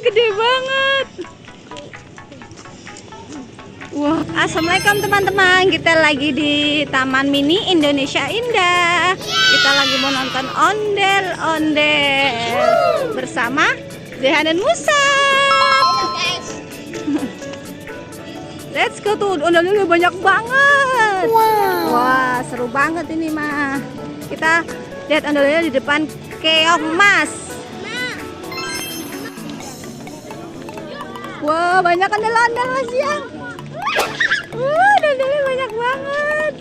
gede banget. Wah, assalamualaikum teman-teman. Kita lagi di Taman Mini Indonesia Indah. Kita lagi mau nonton ondel-ondel bersama Zehan dan Musa. Let's go tuh, ondel-ondel banyak banget. Wah, seru banget ini mah. Kita lihat ondel-ondel di depan keong mas. Wah, banyak ondel-ondel mas ya. Wah, ondel-ondel banyak banget.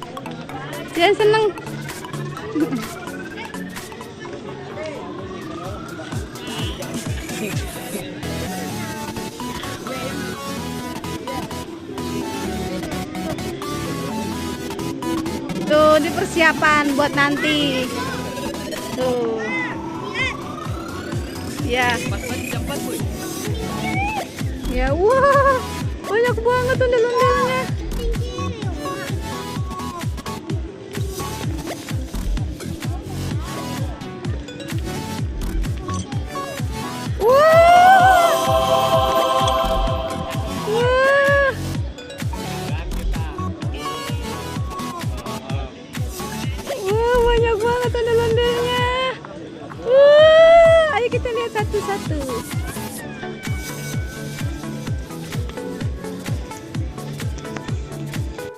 Jangan seneng. Tuh, di persiapan buat nanti. Tuh. Ya. Ya, wah. Banyak banget ondel-ondelnya. Banyak banget ondel-ondelnya. Ayo kita lihat satu-satu.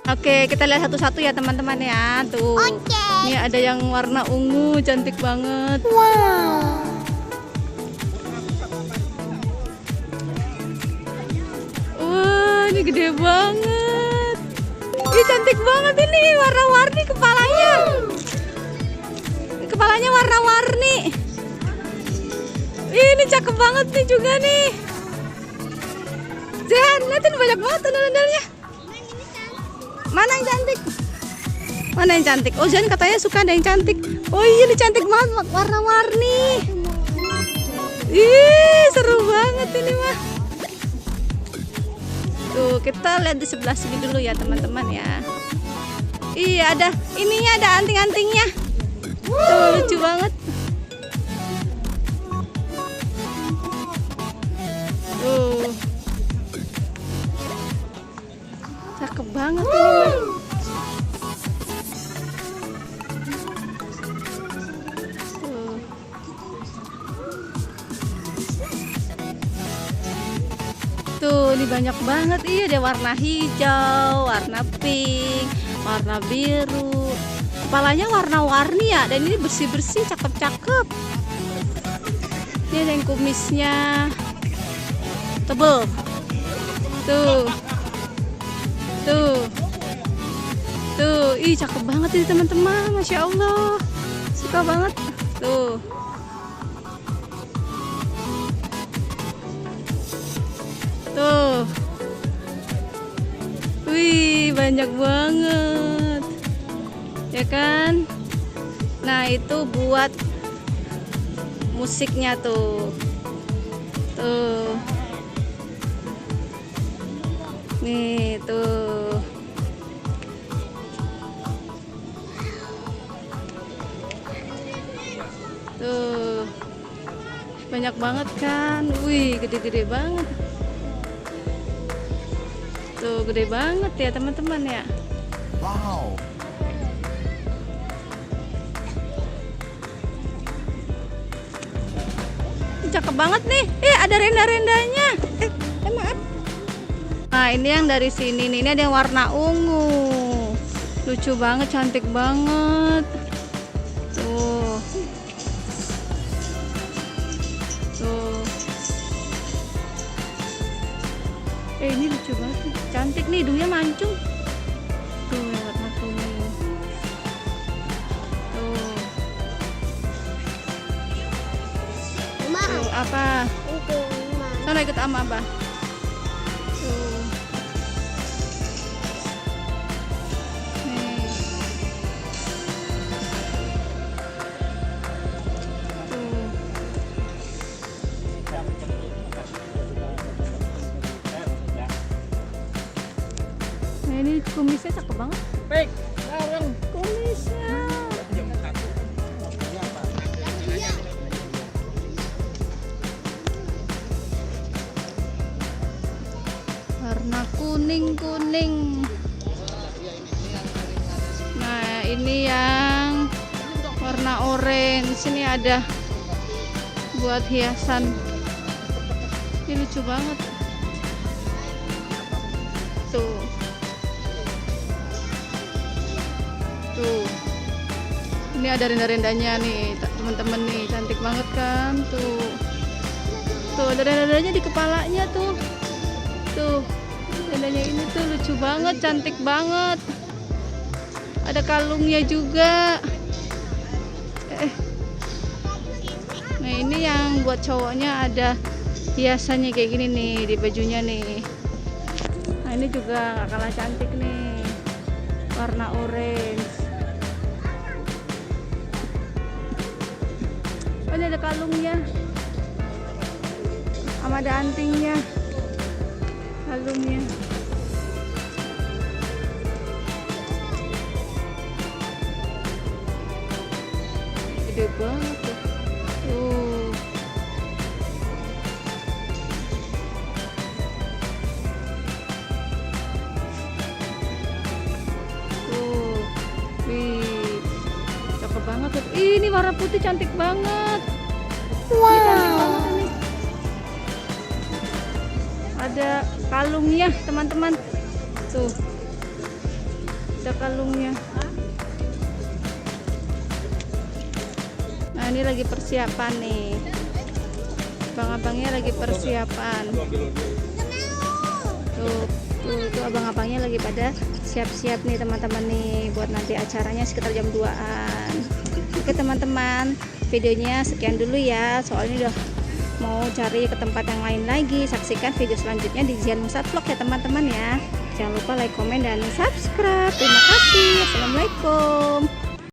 Oke, kita lihat satu-satu ya teman-teman ya. Tuh. Ini ada yang warna ungu, cantik banget. Wow. Wah, ini gede banget. Ini cantik banget ini, warna-warni kepalanya. Kepalanya warna-warni. Ini cakep banget nih juga nih. Zehan, lihatin banyak banget ondel-ondelnya. Mana yang cantik? Mana yang cantik? Oh, Zehan katanya suka ada yang cantik. Oh iya, ini cantik banget warna-warni. Ih, seru banget ini mah. Tuh, kita lihat di sebelah sini dulu ya teman-teman ya. Iya, ada ininya, ada anting-antingnya. Tuh, lucu banget. Tuh. Cakep banget ini mah. Tuh. Tuh, ini banyak banget. Iya, ada warna hijau, warna pink, warna biru. Kepalanya warna-warni ya, dan ini bersih-bersih, cakep-cakep. Ini ada yang kumisnya tebel. Tuh. Tuh. Tuh, ih cakep banget ini teman-teman. Masya Allah. Suka banget. Tuh. Tuh. Wih, banyak banget. Ya kan? Nah, itu buat musiknya tuh. Tuh. Nih, tuh. Tuh. Banyak banget kan? Wih, gede-gede banget. Tuh, gede banget ya, teman-teman ya. Wow. Cakep banget nih. Ada renda-rendanya. Maaf. Nah, ini yang dari sini nih. Ini ada yang warna ungu. Lucu banget, cantik banget. Tuh. Tuh. Ini lucu banget nih. Cantik nih, hidungnya mancung. Tuh, warna kuning. Tuh. Tuh, apa? Sana ikut sama Abah. Tuh. Nih. Tuh. Nah, ini kumisnya cakep banget. Baik, sekarang Kumisnya. kuning-kuning. Nah, ini yang warna orange. Sini ada buat hiasan. Ini lucu banget. Tuh. Tuh. Ini ada renda-rendanya nih, teman-teman nih. Cantik banget kan? Tuh. Tuh, ada renda-rendanya di kepalanya tuh. Tuh. Rendanya ini tuh lucu banget, cantik banget. Ada kalungnya juga. Nah, ini yang buat cowoknya ada hiasannya kayak gini nih di bajunya nih. Nah, ini juga gak kalah cantik nih, warna orange. Oh, ini ada kalungnya sama ada antingnya, kalungnya. Gede banget tuh. Tuh. Tuh. Wih. Cakep banget tuh. Ini warna putih cantik banget. Wow. Ini cantik banget ini. Ada kalungnya, teman-teman. Tuh. Ada kalungnya. Nah, ini lagi persiapan nih. Abang-abangnya lagi persiapan. Tuh abang-abangnya lagi pada siap-siap nih, teman-teman nih, buat nanti acaranya sekitar jam 2-an. Oke, teman-teman, videonya sekian dulu ya. Soalnya udah mau cari ke tempat yang lain lagi. Saksikan video selanjutnya di Zian Musad Vlog ya, teman-teman ya. Jangan lupa like, komen, dan subscribe. Terima kasih. Assalamualaikum.